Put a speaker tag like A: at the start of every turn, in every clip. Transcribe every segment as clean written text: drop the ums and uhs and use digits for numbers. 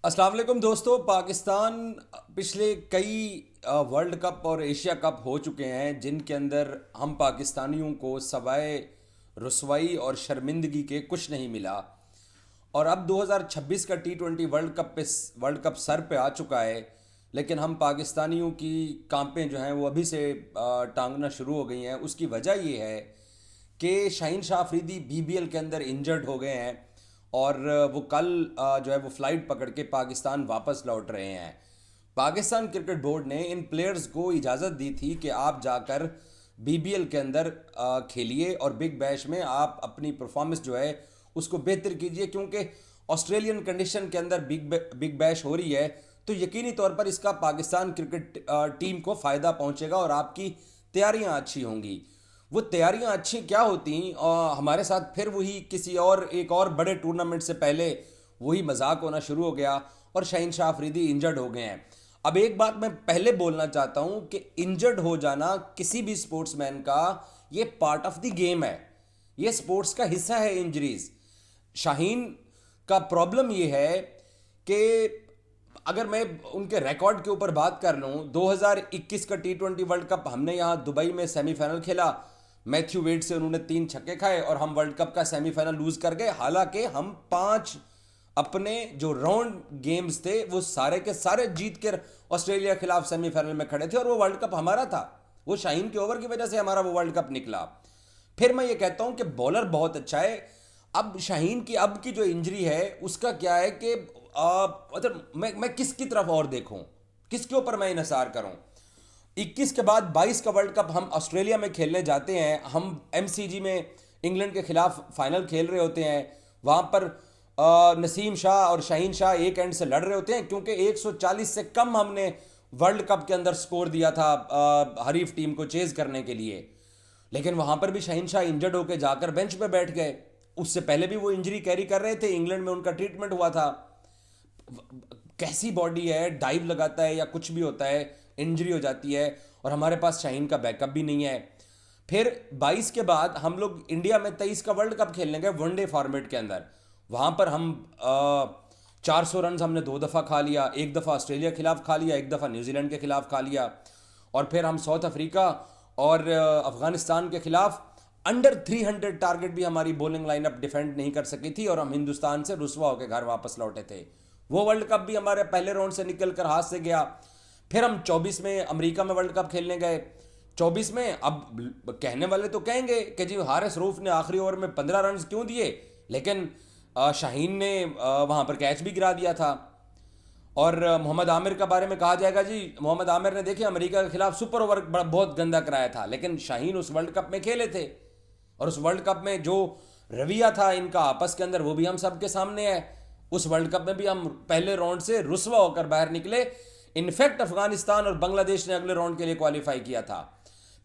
A: अस्सलाम वालेकुम दोस्तों। पाकिस्तान पिछले कई वर्ल्ड कप और एशिया कप हो चुके हैं जिनके अंदर हम पाकिस्तानियों को सवाए रुसवाई और शर्मिंदगी के कुछ नहीं मिला। और अब 2026 का T20 वर्ल्ड कप सर पे आ चुका है। लेकिन हम पाकिस्तानियों की कांपें जो हैं वो अभी से टांगना शुरू हो गई हैं। उसकी वजह ये है कि शाहीन शाह अफरीदी BBL के अंदर इंजर्ड हो गए हैं और वो कल जो है वो फ्लाइट पकड़ के पाकिस्तान वापस लौट रहे हैं। पाकिस्तान क्रिकेट बोर्ड ने इन प्लेयर्स को इजाज़त दी थी कि आप जाकर BBL के अंदर खेलिए और बिग बैश में आप अपनी परफॉर्मेंस जो है उसको बेहतर कीजिए, क्योंकि ऑस्ट्रेलियन कंडीशन के अंदर बिग बैश हो रही है। तो यकीनी तौर पर इसका पाकिस्तान क्रिकेट टीम को फ़ायदा पहुंचेगा और आपकी तैयारियां अच्छी होंगी। वो तैयारियां अच्छी क्या होती, और हमारे साथ फिर वही किसी और एक और बड़े टूर्नामेंट से पहले वही मजाक होना शुरू हो गया और शाहीन शाह अफरीदी इंजर्ड हो गए हैं। अब एक बात मैं पहले बोलना चाहता हूं कि इंजर्ड हो जाना किसी भी स्पोर्ट्समैन का ये पार्ट ऑफ द गेम है, ये स्पोर्ट्स का हिस्सा है इंजरीज। शाहीन का प्रॉब्लम ये है कि अगर मैं उनके रिकॉर्ड के ऊपर बात कर लूं, 2021 का T20 वर्ल्ड कप हमने यहां दुबई में सेमीफाइनल खेला। मैथ्यू वेड से उन्होंने 3 छक्के खाए और हम वर्ल्ड कप का सेमीफाइनल लूज कर गए। हालांकि हम 5 अपने जो राउंड गेम्स थे वो सारे के सारे जीत कर ऑस्ट्रेलिया के खिलाफ सेमीफाइनल में खड़े थे और वो वर्ल्ड कप हमारा था। वो शाहीन के ओवर की वजह से हमारा वो वर्ल्ड कप निकला। फिर मैं ये कहता हूं कि बॉलर बहुत अच्छा है। अब शाहीन की अब की जो इंजरी है उसका क्या है कि मतलब मैं किसकी तरफ और देखूं, किसके ऊपर मैं इन्हिसार करूं। 21 के बाद 22 का वर्ल्ड कप हम ऑस्ट्रेलिया में खेलने जाते हैं। हम MCG में इंग्लैंड के खिलाफ फाइनल खेल रहे होते हैं। वहां पर नसीम शाह और शाहीन शाह एक एंड से लड़ रहे होते हैं, क्योंकि 140 से कम हमने वर्ल्ड कप के अंदर स्कोर दिया था हरीफ टीम को चेज करने के लिए। लेकिन वहां पर भी शाहीन शाह इंजर्ड होकर जाकर बेंच पे बैठ गए। उससे पहले भी वो इंजरी कैरी कर रहे थे, इंग्लैंड में उनका ट्रीटमेंट हुआ था। कैसी बॉडी है, डाइव लगाता है या कुछ भी होता है, इंजरी हो जाती है और हमारे पास शाहीन का बैकअप भी नहीं है। फिर 22 के बाद हम लोग इंडिया में 23 का वर्ल्ड कप खेलने गए वनडे फॉर्मेट के अंदर। वहां पर हम 400 रन हमने 2 दफ़ा खा लिया, एक दफ़ा ऑस्ट्रेलिया के खिलाफ खा लिया, एक दफ़ा न्यूजीलैंड के खिलाफ खा लिया। और फिर हम साउथ अफ्रीका और अफगानिस्तान के खिलाफ अंडर 300 टारगेट भी हमारी बॉलिंग लाइनअप डिफेंड नहीं कर सकी थी और हम हिंदुस्तान से रुसवा होकर घर वापस लौटे थे। वो वर्ल्ड कप भी हमारे पहले राउंड से निकल कर हाथ से गया। फिर हम 24 में अमेरिका में वर्ल्ड कप खेलने गए। 24 में अब कहने वाले तो कहेंगे कि जी हारिस रऊफ ने आखिरी ओवर में 15 रन क्यों दिए, लेकिन शाहीन ने वहां पर कैच भी गिरा दिया था। और मोहम्मद आमिर का बारे में कहा जाएगा, जी मोहम्मद आमिर ने देखिए अमेरिका के खिलाफ सुपर ओवर बहुत गंदा कराया था, लेकिन शाहीन उस वर्ल्ड कप में खेले थे। और उस वर्ल्ड कप में जो रवैया था इनका आपस के अंदर वो भी हम सबके सामने है। उस वर्ल्ड कप में भी हम पहले राउंड से रुसवा होकर बाहर निकले। इनफैक्ट अफगानिस्तान और बांग्लादेश ने अगले राउंड के लिए क्वालिफाई किया था।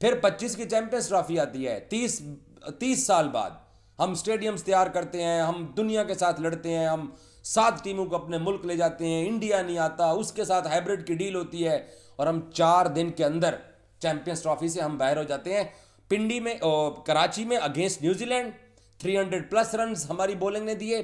A: फिर 25 की चैंपियंस ट्रॉफी आती है, 30 साल बाद हम स्टेडियम्स तैयार करते हैं, हम दुनिया के साथ लड़ते हैं, हम 7 टीमों को अपने मुल्क ले जाते हैं, इंडिया नहीं आता, उसके साथ हाइब्रिड की डील होती है और हम 4 दिन के अंदर चैंपियंस ट्रॉफी से हम बाहर हो जाते हैं। पिंडी में कराची में अगेंस्ट न्यूजीलैंड 300+ रन हमारी बॉलिंग ने दिए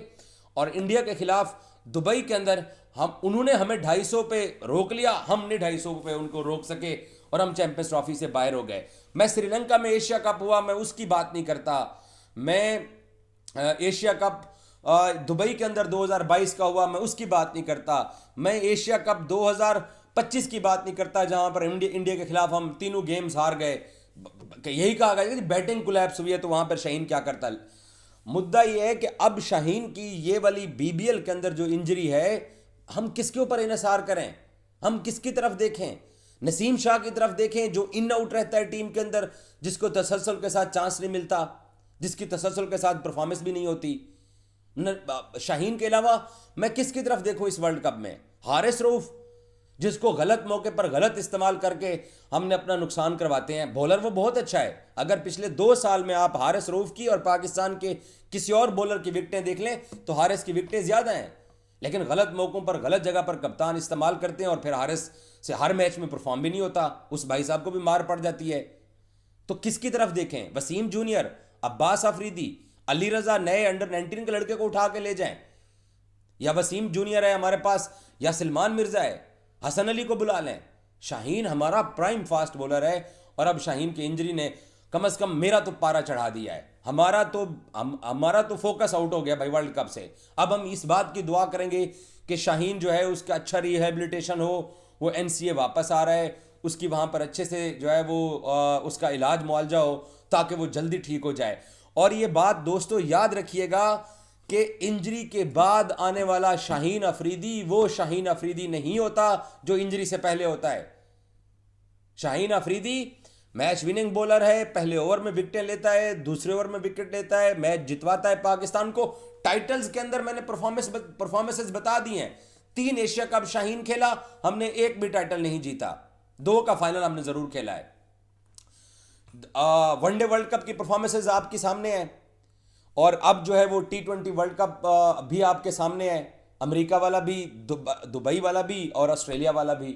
A: और इंडिया के खिलाफ दुबई के अंदर हम उन्होंने हमें 250 पे रोक लिया, हमने 250 पे उनको रोक सके और हम चैंपियंस ट्रॉफी से बाहर हो गए। मैं श्रीलंका में एशिया कप हुआ मैं उसकी बात नहीं करता। मैं एशिया कप दुबई के अंदर 2022 का हुआ मैं उसकी बात नहीं करता। मैं एशिया कप 2025 की बात नहीं करता जहां पर इंडिया के खिलाफ हम तीनों गेम्स हार गए। यही कहा गया कि बैटिंग कोलैप्स हुई है, तो वहां पर शाहीन क्या करता। मुद्दा यह है कि अब शाहीन की ये वाली BBL के अंदर जो इंजरी है, हम किसके ऊपर इन्हिसार करें, हम किसकी तरफ देखें। नसीम शाह की तरफ देखें जो इन आउट रहता है टीम के अंदर, जिसको तसलसल के साथ चांस नहीं मिलता, जिसकी तसलसल के साथ परफॉर्मेंस भी नहीं होती। शाहीन के अलावा मैं किसकी तरफ देखूं इस वर्ल्ड कप में? हारिस रऊफ, जिसको गलत मौके पर गलत इस्तेमाल करके हमने अपना नुकसान करवाते हैं। बॉलर वो बहुत अच्छा है, अगर पिछले 2 साल में आप हारिस रऊफ की और पाकिस्तान के किसी और बॉलर की विकेटें देख लें तो हारिस की विकेटें ज्यादा हैं, लेकिन गलत मौकों पर गलत जगह पर कप्तान इस्तेमाल करते हैं और फिर हारिस से हर मैच में परफॉर्म भी नहीं होता, उस भाई साहब को भी मार पड़ जाती है। तो किसकी तरफ देखें? वसीम जूनियर, अब्बास अफरीदी, अली रजा, नए अंडर 19 के लड़के को उठा के ले जाएं, या वसीम जूनियर है हमारे पास, या सलमान मिर्जा है, हसन अली को बुला लें। शाहीन हमारा प्राइम फास्ट बॉलर है, और अब शाहीन की इंजरी ने कम से कम मेरा तो पारा चढ़ा दिया है। हमारा तो फोकस आउट हो गया भाई वर्ल्ड कप से। अब हम इस बात की दुआ करेंगे कि शाहीन जो है उसका अच्छा रिहेबिलिटेशन हो, वो एनसीए वापस आ रहा है, उसकी वहाँ पर अच्छे से जो है वो उसका इलाज मुआवजा हो, ताकि वो जल्दी ठीक हो जाए। और ये बात दोस्तों याद रखिएगा कि इंजरी के बाद आने वाला शाहीन अफरीदी वो शाहीन अफरीदी नहीं होता जो इंजरी से पहले होता है। Shaheen Afridi match winning bowler है, पहले ओवर में विकेटें लेता है, दूसरे ओवर में विकेट लेता है, मैच जितवाता है पाकिस्तान को। टाइटल्स के अंदर मैंने परफॉर्मेंसेस बता दी हैं। 3 एशिया कप शाहीन खेला, हमने एक भी टाइटल नहीं जीता, 2 का फाइनल हमने जरूर खेला है। वनडे वर्ल्ड कप की परफॉर्मेंसेस आपके सामने है, और अब जो है वो T20 वर्ल्ड कप भी आपके सामने है, अमेरिका वाला भी, दुबई वाला भी और ऑस्ट्रेलिया वाला भी।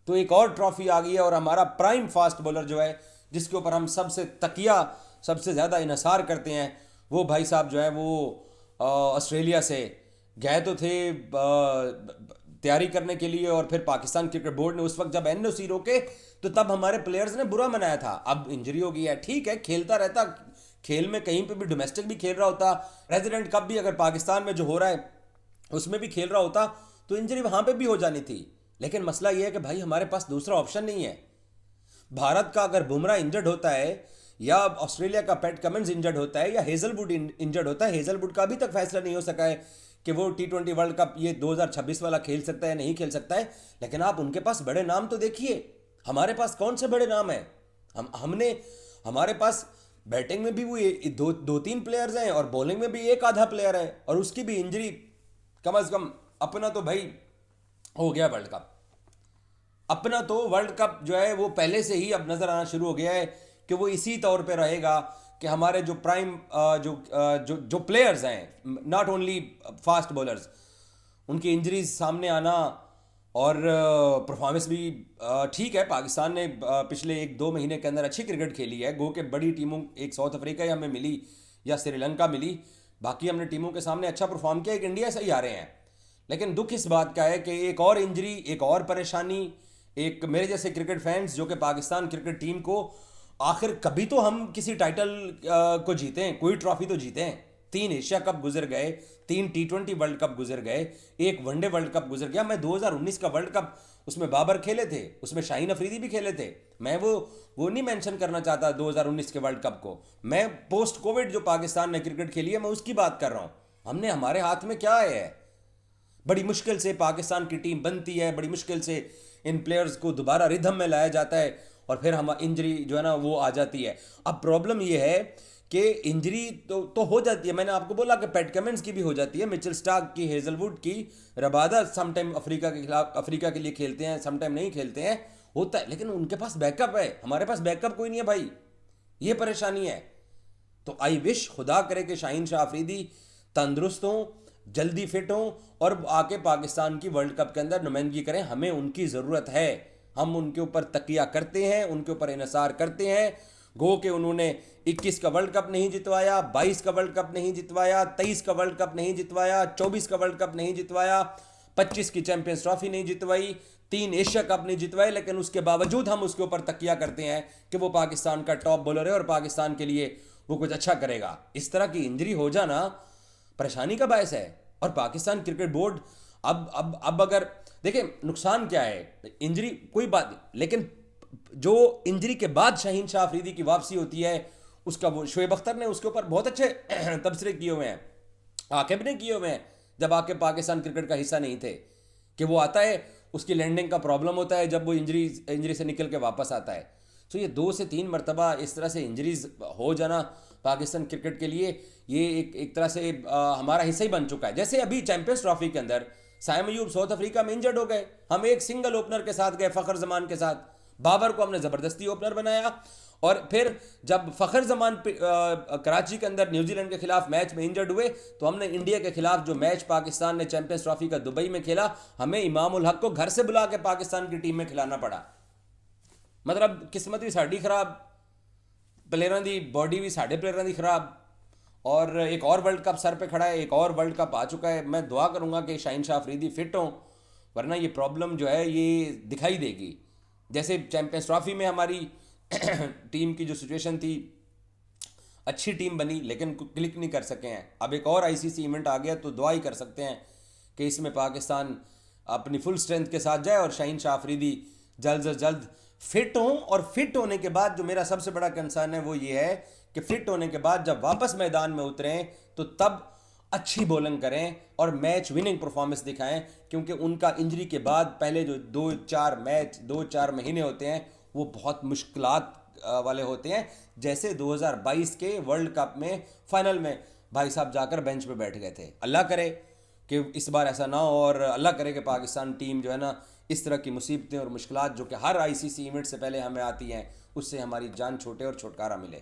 A: तो एक और ट्रॉफी आ गई है, और हमारा प्राइम फास्ट बॉलर जो है, जिसके ऊपर हम सबसे तकिया सबसे ज़्यादा इन्हिसार करते हैं, वो भाई साहब जो है वो ऑस्ट्रेलिया से गए तो थे तैयारी करने के लिए, और फिर पाकिस्तान क्रिकेट बोर्ड ने उस वक्त जब एनओसी रोके तो तब हमारे प्लेयर्स ने बुरा मनाया था। अब इंजरी हो गई है, ठीक है, खेलता रहता, खेल में कहीं पे भी डोमेस्टिक भी खेल रहा होता, प्रेसिडेंट कप भी अगर पाकिस्तान में जो हो रहा है उसमें भी खेल रहा होता, तो इंजरी वहां पे भी हो जानी थी। लेकिन मसला यह है कि भाई हमारे पास दूसरा ऑप्शन नहीं है। भारत का अगर बुमराह इंजर्ड होता है, या ऑस्ट्रेलिया का पैट कमिंस इंजर्ड होता है, या हेजलवुड इंजर्ड होता है, हेजलवुड का अभी तक फैसला नहीं हो सका है कि वो T20 वर्ल्ड कप ये 2026 वाला खेल सकता है नहीं खेल सकता है। लेकिन आप उनके पास बड़े नाम तो देखिए, हमारे पास कौन से बड़े नाम हैं? हमने हमारे पास बैटिंग में भी वो दो तीन प्लेयर्स हैं, और बॉलिंग में भी एक आधा प्लेयर है, और उसकी भी इंजरी कम से कम। अपना तो भाई हो गया वर्ल्ड कप, अपना तो वर्ल्ड कप जो है वो पहले से ही अब नजर आना शुरू हो गया है कि वो इसी तौर पे रहेगा कि हमारे जो प्राइम जो प्लेयर्स हैं, नॉट ओनली फास्ट बॉलर्स, उनकी इंजरीज सामने आना, और परफॉर्मेंस भी ठीक है। पाकिस्तान ने पिछले 1-2 महीने के अंदर अच्छी क्रिकेट खेली है। गो के बड़ी टीमों, एक साउथ अफ्रीका ही हमें मिली या श्रीलंका मिली, बाकी हमने टीमों के सामने अच्छा परफॉर्म किया, एक इंडिया से ही आ रहे हैं। लेकिन दुख इस बात का है कि एक और इंजरी, एक और परेशानी, एक मेरे जैसे क्रिकेट फैंस जो कि पाकिस्तान क्रिकेट टीम को आखिर कभी तो हम किसी टाइटल को जीते हैं, कोई ट्रॉफी तो जीते हैं। 3 एशिया कप गुजर गए, 3 T20 वर्ल्ड कप गुजर गए, एक वनडे वर्ल्ड कप गुजर गया। मैं 2019 का वर्ल्ड कप, उसमें बाबर खेले थे, उसमें शाहीन अफरीदी भी खेले थे। मैं वो नहीं मेंशन करना चाहता 2019 के वर्ल्ड कप को, मैं पोस्ट कोविड जो पाकिस्तान ने क्रिकेट खेली है मैं उसकी बात कर रहा हूँ। हमने, हमारे हाथ में क्या है? बड़ी मुश्किल से पाकिस्तान की टीम बनती है, बड़ी मुश्किल से इन प्लेयर्स को दोबारा रिदम में लाया जाता है, और फिर हम इंजरी जो है ना वो आ जाती है। अब प्रॉब्लम ये है कि इंजरी तो हो जाती है। मैंने आपको बोला कि पैट कमिंस की भी हो जाती है, मिचेल स्टार्क की, हेजलवुड की, रबादा समटाइम अफ्रीका के खिलाफ, अफ्रीका के लिए खेलते हैं, समटाइम नहीं खेलते हैं, होता है। लेकिन उनके पास बैकअप है, हमारे पास बैकअप कोई नहीं है भाई, ये परेशानी है। तो आई विश, खुदा करे कि शाहीन शाह अफरीदी तंदुरुस्त हों, जल्दी फिट हों, और आके पाकिस्तान की वर्ल्ड कप के अंदर नुमाइंदगी करें। हमें उनकी ज़रूरत है, हम उनके ऊपर तकिया करते हैं, उनके ऊपर इन्हिसार करते हैं। गो के उन्होंने 21 का वर्ल्ड कप नहीं जितवाया, 22 का वर्ल्ड कप नहीं जितवाया, 23 का वर्ल्ड कप नहीं जितवाया, 24 का वर्ल्ड कप नहीं जितवाया, 25 की चैंपियंस ट्रॉफी नहीं जितवाई, 3 एशिया कप नहीं जितवाए। लेकिन उसके बावजूद हम उसके ऊपर तकिया करते हैं कि वो पाकिस्तान का टॉप बॉलर है और पाकिस्तान के लिए वो कुछ अच्छा करेगा। इस तरह की इंजरी हो जाना परेशानी का बायस है। और पाकिस्तान क्रिकेट बोर्ड अब अगर देखें नुकसान क्या है, इंजरी कोई बात नहीं, लेकिन जो इंजरी के बाद शाहीन शाह अफरीदी की वापसी होती है, उसका वो शोएब अख्तर ने उसके ऊपर बहुत अच्छे तबसरे किए हुए हैं, आकिब ने किए हुए हैं, जब आकिब पाकिस्तान क्रिकेट का हिस्सा नहीं थे, कि वो आता है, उसकी लैंडिंग का प्रॉब्लम होता है जब वो इंजरी से निकल के वापस आता है। तो ये 2 से 3 मरतबा इस तरह से इंजरीज हो जाना पाकिस्तान क्रिकेट के लिए ये एक तरह से हमारा हिस्सा ही बन चुका है। जैसे अभी चैंपियंस ट्रॉफी के अंदर साइम अयूब साउथ अफ्रीका में इंजर्ड हो गए, हम एक सिंगल ओपनर के साथ गए, फ़खर जमान के साथ, बाबर को हमने ज़बरदस्ती ओपनर बनाया, और फिर जब फ़खर जमान कराची के अंदर न्यूजीलैंड के खिलाफ मैच में इंजर्ड हुए, तो हमने इंडिया के खिलाफ जो मैच पाकिस्तान ने चैंपियंस ट्रॉफी का दुबई में खेला, हमें इमाम उल हक को घर से बुला के पाकिस्तान की टीम में खिलाना पड़ा। मतलब किस्मत भी साड़ी खराब, प्लेयरां दी बॉडी भी साढ़े प्लेयरां दी खराब, और एक और वर्ल्ड कप सर पे खड़ा है, एक और वर्ल्ड कप आ चुका है। मैं दुआ करूंगा कि शाहीन शाह अफरीदी फिट हों, वरना ये प्रॉब्लम जो है ये दिखाई देगी। जैसे चैंपियंस ट्रॉफी में हमारी टीम की जो सिचुएशन थी, अच्छी टीम बनी लेकिन क्लिक नहीं कर सके हैं। अब एक और आईसीसी इवेंट आ गया तो दुआ ही कर सकते हैं कि इसमें पाकिस्तान अपनी फुल स्ट्रेंथ के साथ जाए और शाहीन शाह अफरीदी जल्द से जल्द फिट हों। और फिट होने के बाद जो मेरा सबसे बड़ा कंसर्न है वो ये है कि फिट होने के बाद जब वापस मैदान में उतरें तो तब अच्छी बॉलिंग करें और मैच विनिंग परफॉर्मेंस दिखाएं, क्योंकि उनका इंजरी के बाद पहले जो 2-4 महीने होते हैं वो बहुत मुश्किलात वाले होते हैं। जैसे 2022 के वर्ल्ड कप में फाइनल में भाई साहब जाकर बेंच पे बैठ गए थे। अल्लाह करे कि इस बार ऐसा ना हो, और अल्लाह करे कि पाकिस्तान टीम जो है ना इस तरह की मुसीबतें और मुश्किलात जो कि हर आईसीसी इवेंट से पहले हमें आती हैं उससे हमारी जान छूटे और छुटकारा मिले।